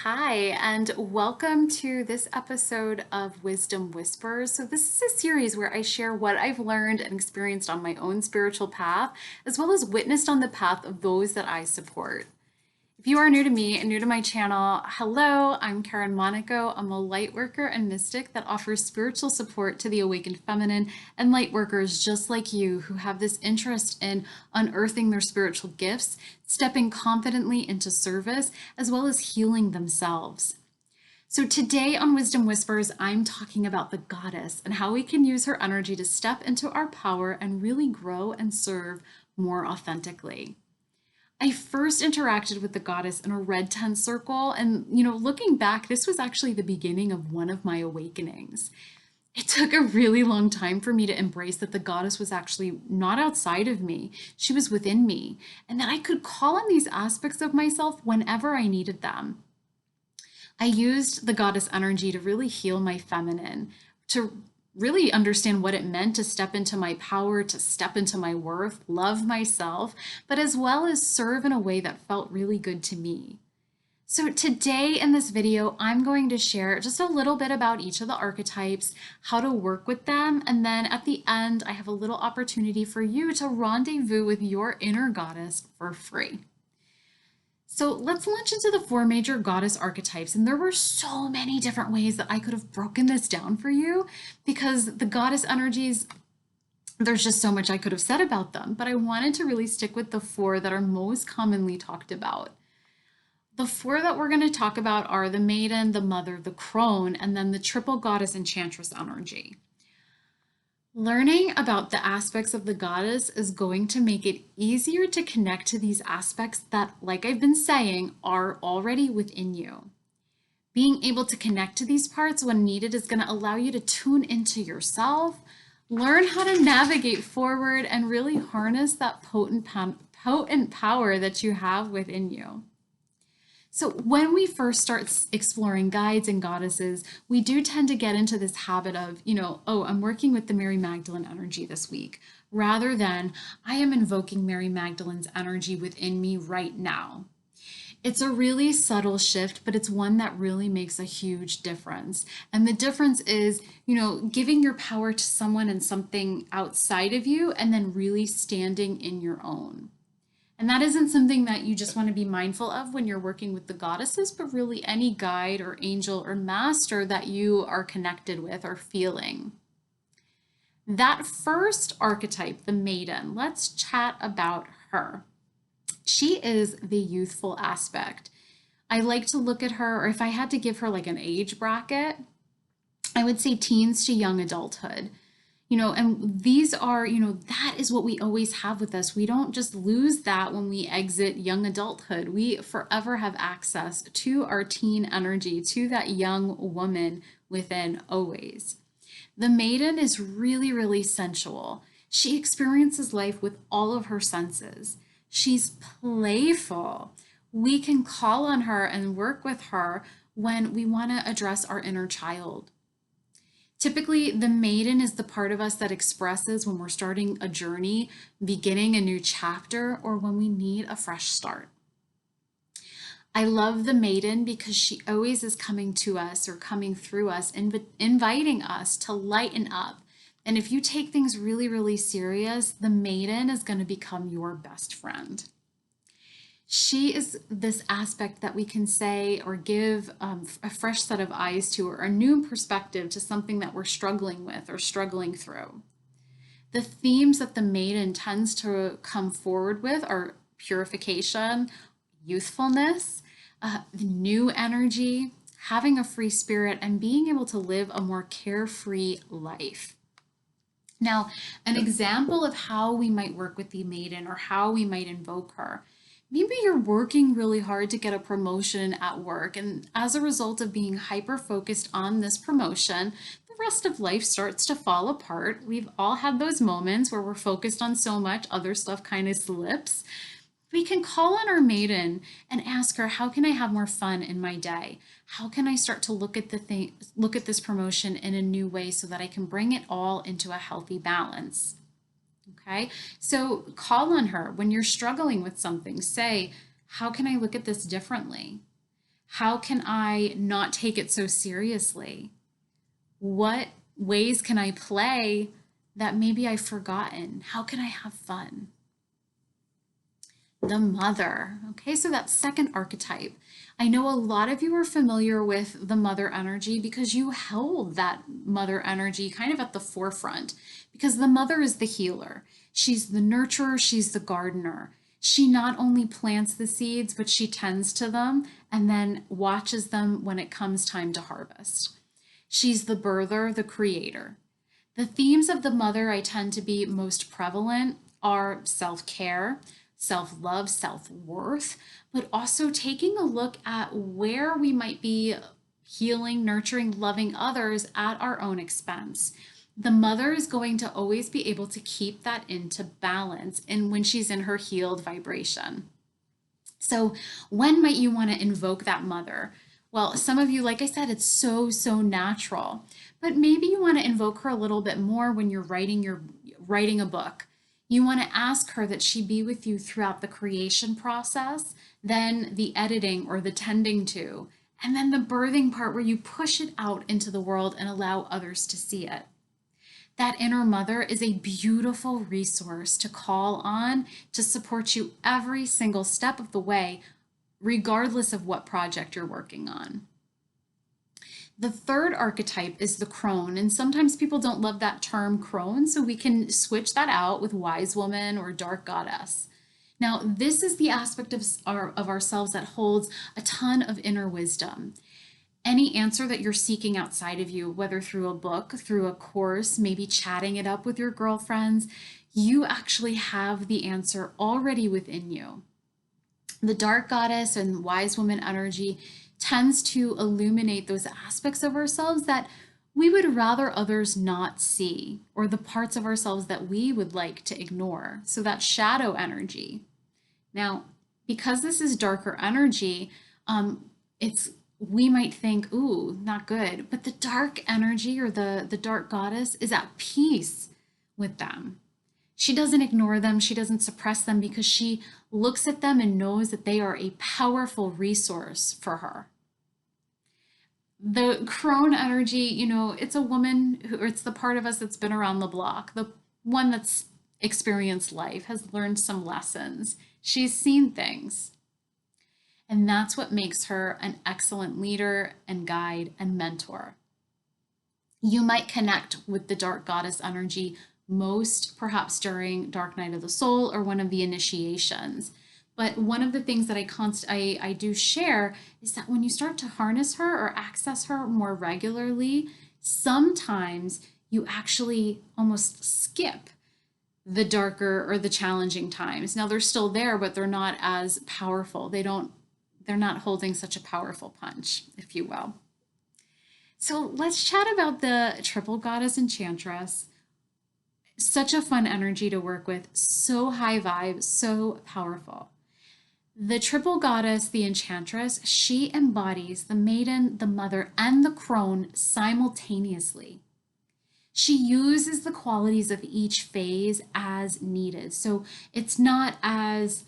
Hi, and welcome to this episode of Wisdom Whispers. So, this is a series where I share what I've learned and experienced on my own spiritual path, as well as witnessed on the path of those that I support. If you are new to me and new to my channel, hello, I'm Kerin Monaco. I'm a light worker and mystic that offers spiritual support to the awakened feminine and light workers just like you who have this interest in unearthing their spiritual gifts, stepping confidently into service, as well as healing themselves. So today on Wisdom Whispers, I'm talking about the goddess and how we can use her energy to step into our power and really grow and serve more authentically. I first interacted with the goddess in a red tent circle. And, looking back, this was actually the beginning of one of my awakenings. It took a really long time for me to embrace that the goddess was actually not outside of me. She was within me, and that I could call on these aspects of myself whenever I needed them. I used the goddess energy to really heal my feminine, to really understand what it meant to step into my power, to step into my worth, love myself, but as well as serve in a way that felt really good to me. So today in this video, I'm going to share just a little bit about each of the archetypes, how to work with them, and then at the end, I have a little opportunity for you to rendezvous with your inner goddess for free. So let's launch into the four major goddess archetypes. And there were so many different ways that I could have broken this down for you because the goddess energies, there's just so much I could have said about them. But I wanted to really stick with the four that are most commonly talked about. The four that we're going to talk about are the Maiden, the Mother, the Crone, and then the triple goddess Enchantress energy. Learning about the aspects of the goddess is going to make it easier to connect to these aspects that, like I've been saying, are already within you. Being able to connect to these parts when needed is going to allow you to tune into yourself, learn how to navigate forward, and really harness that potent power that you have within you. So when we first start exploring guides and goddesses, we do tend to get into this habit of, oh, I'm working with the Mary Magdalene energy this week, rather than I am invoking Mary Magdalene's energy within me right now. It's a really subtle shift, but it's one that really makes a huge difference. And the difference is, giving your power to someone and something outside of you, and then really standing in your own. And that isn't something that you just want to be mindful of when you're working with the goddesses, but really any guide or angel or master that you are connected with or feeling. That first archetype, the Maiden, let's chat about her. She is the youthful aspect. I like to look at her, or if I had to give her like an age bracket, I would say teens to young adulthood. And these are, that is what we always have with us. We don't just lose that when we exit young adulthood. We forever have access to our teen energy, to that young woman within always. The Maiden is really, really sensual. She experiences life with all of her senses. She's playful. We can call on her and work with her when we want to address our inner child. Typically, the Maiden is the part of us that expresses when we're starting a journey, beginning a new chapter, or when we need a fresh start. I love the Maiden because she always is coming to us or coming through us, inviting us to lighten up. And if you take things really, really serious, the Maiden is going to become your best friend. She is this aspect that we can say or give a fresh set of eyes to, or a new perspective to something that we're struggling with or struggling through. The themes that the Maiden tends to come forward with are purification, youthfulness, new energy, having a free spirit, and being able to live a more carefree life. Now, an example of how we might work with the Maiden or how we might invoke her. Maybe you're working really hard to get a promotion at work, and as a result of being hyper-focused on this promotion, the rest of life starts to fall apart. We've all had those moments where we're focused on so much, other stuff kind of slips. We can call on our Maiden and ask her, how can I have more fun in my day? How can I start to look at this promotion in a new way so that I can bring it all into a healthy balance? Okay, so call on her when you're struggling with something. Say, how can I look at this differently? How can I not take it so seriously? What ways can I play that maybe I've forgotten? How can I have fun? The mother. Okay, so that second archetype. I know a lot of you are familiar with the mother energy because you held that mother energy kind of at the forefront, because the mother is the healer. She's the nurturer, she's the gardener. She not only plants the seeds, but she tends to them and then watches them when it comes time to harvest. She's the birther, the creator. The themes of the mother I tend to be most prevalent are self-care, self-love, self-worth, but also taking a look at where we might be healing, nurturing, loving others at our own expense. The mother is going to always be able to keep that into balance and when she's in her healed vibration. So when might you want to invoke that mother? Well, some of you, like I said, it's so natural, but maybe you want to invoke her a little bit more when you're writing a book. You want to ask her that she be with you throughout the creation process, then the editing or the tending to, and then the birthing part where you push it out into the world and allow others to see it. That inner mother is a beautiful resource to call on to support you every single step of the way, regardless of what project you're working on. The third archetype is the crone, and sometimes people don't love that term crone, so we can switch that out with wise woman or dark goddess. Now, this is the aspect of ourselves that holds a ton of inner wisdom. Any answer that you're seeking outside of you, whether through a book, through a course, maybe chatting it up with your girlfriends, you actually have the answer already within you. The dark goddess and wise woman energy tends to illuminate those aspects of ourselves that we would rather others not see, or the parts of ourselves that we would like to ignore. So that shadow energy. Now, because this is darker energy, we might think, ooh, not good. But the dark energy or the dark goddess is at peace with them. She doesn't ignore them. She doesn't suppress them because she looks at them and knows that they are a powerful resource for her. The crone energy, it's a woman or it's the part of us that's been around the block, the one that's experienced life, has learned some lessons. She's seen things. And that's what makes her an excellent leader and guide and mentor. You might connect with the dark goddess energy most perhaps during Dark Night of the Soul or one of the initiations. But one of the things that I do share is that when you start to harness her or access her more regularly, sometimes you actually almost skip the darker or the challenging times. Now they're still there, but they're not as powerful. They're not holding such a powerful punch, if you will. So let's chat about the triple goddess Enchantress. Such a fun energy to work with, so high vibe, so powerful. The triple goddess, the Enchantress, she embodies the maiden, the mother, and the crone simultaneously. She uses the qualities of each phase as needed. So it's not as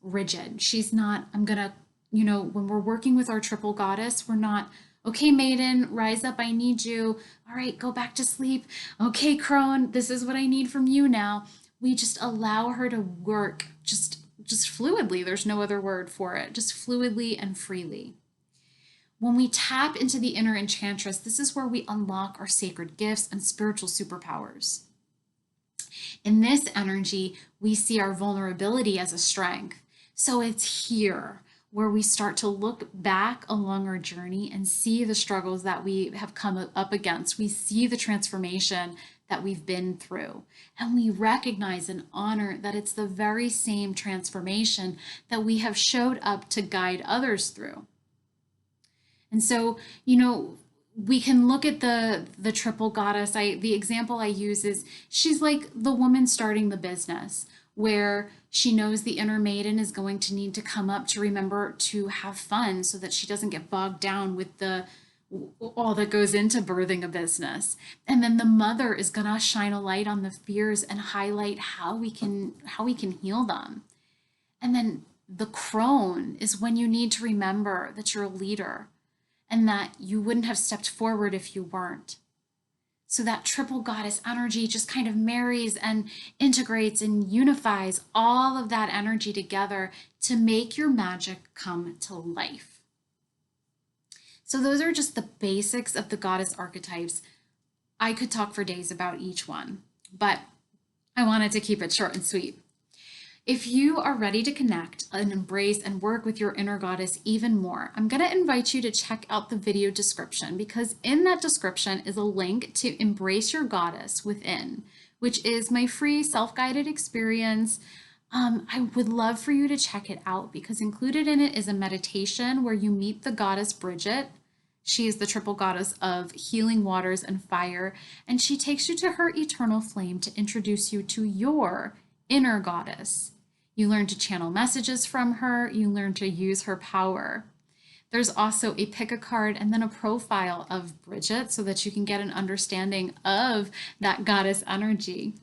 rigid. She's not, when we're working with our triple goddess, we're not, okay, maiden, rise up, I need you. All right, go back to sleep. Okay, crone, this is what I need from you now. We just allow her to work just fluidly. There's no other word for it, just fluidly and freely. When we tap into the inner Enchantress, this is where we unlock our sacred gifts and spiritual superpowers. In this energy, we see our vulnerability as a strength. So it's here where we start to look back along our journey and see the struggles that we have come up against. We see the transformation that we've been through. And we recognize and honor that it's the very same transformation that we have showed up to guide others through. And so, we can look at the triple goddess. The example I use is she's like the woman starting the business, where she knows the inner maiden is going to need to come up to remember to have fun so that she doesn't get bogged down with all that goes into birthing a business. And then the mother is going to shine a light on the fears and highlight how we can heal them. And then The crone is when you need to remember that you're a leader and that you wouldn't have stepped forward if you weren't. So that triple goddess energy just kind of marries and integrates and unifies all of that energy together to make your magic come to life. So those are just the basics of the goddess archetypes. I could talk for days about each one, but I wanted to keep it short and sweet. If you are ready to connect and embrace and work with your inner goddess even more, I'm going to invite you to check out the video description, because in that description is a link to Embrace Your Goddess Within, which is my free self-guided experience. I would love for you to check it out, because included in it is a meditation where you meet the goddess Bridget. She is the triple goddess of healing waters and fire, and she takes you to her eternal flame to introduce you to your inner goddess. You learn to channel messages from her. You learn to use her power. There's also a pick a card and then a profile of Bridget so that you can get an understanding of that goddess energy.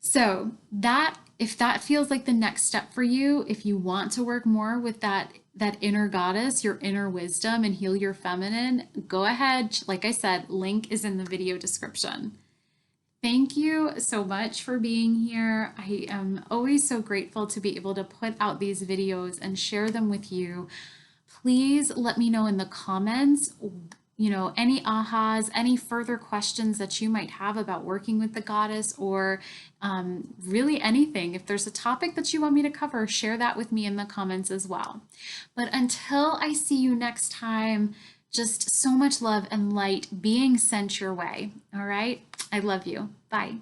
So if that feels like the next step for you, if you want to work more with that inner goddess, your inner wisdom, and heal your feminine, go ahead. Like I said, link is in the video description. Thank you so much for being here. I am always so grateful to be able to put out these videos and share them with you. Please let me know in the comments, any ahas, any further questions that you might have about working with the goddess, or really anything. If there's a topic that you want me to cover, share that with me in the comments as well. But until I see you next time, just so much love and light being sent your way. All right. I love you. Bye.